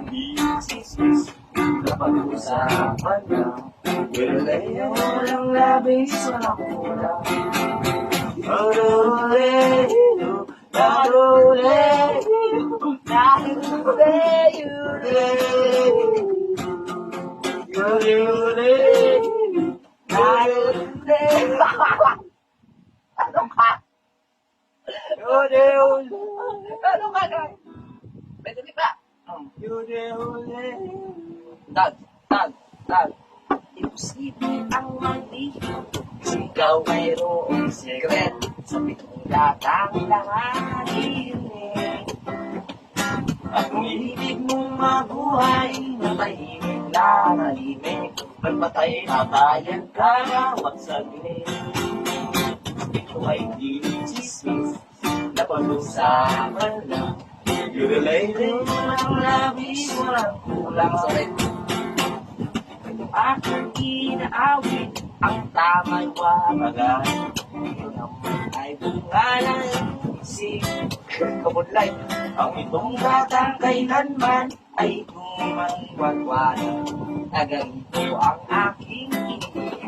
hindi sismis. Napag-usapan lang, wilalayo ng labis sa kulang. Naruleyo, naruleyo, naruleyo, naruleyo, naruleyo. Ano ka? Naruleyo. Ano ka na? Pwede di ba? Tag. Imposible ang magdiyo. Ikaw mayroong secret sa pitong latang langanin. At kung ibig mong mabuhay na tahimik na malimik, magpatay na bayan ka na wag saglit. Ito ay di chismis na pag-usapan lang. Yurelay-lay ng labis walang kulang sa rin. Ito aking inaawit, ang tama'y wabagan. Ito naman ay bunga ng isip. Kabudlay, ang itong batang kailanman ay tumangwagwanan. Na ganito ang aking inibig.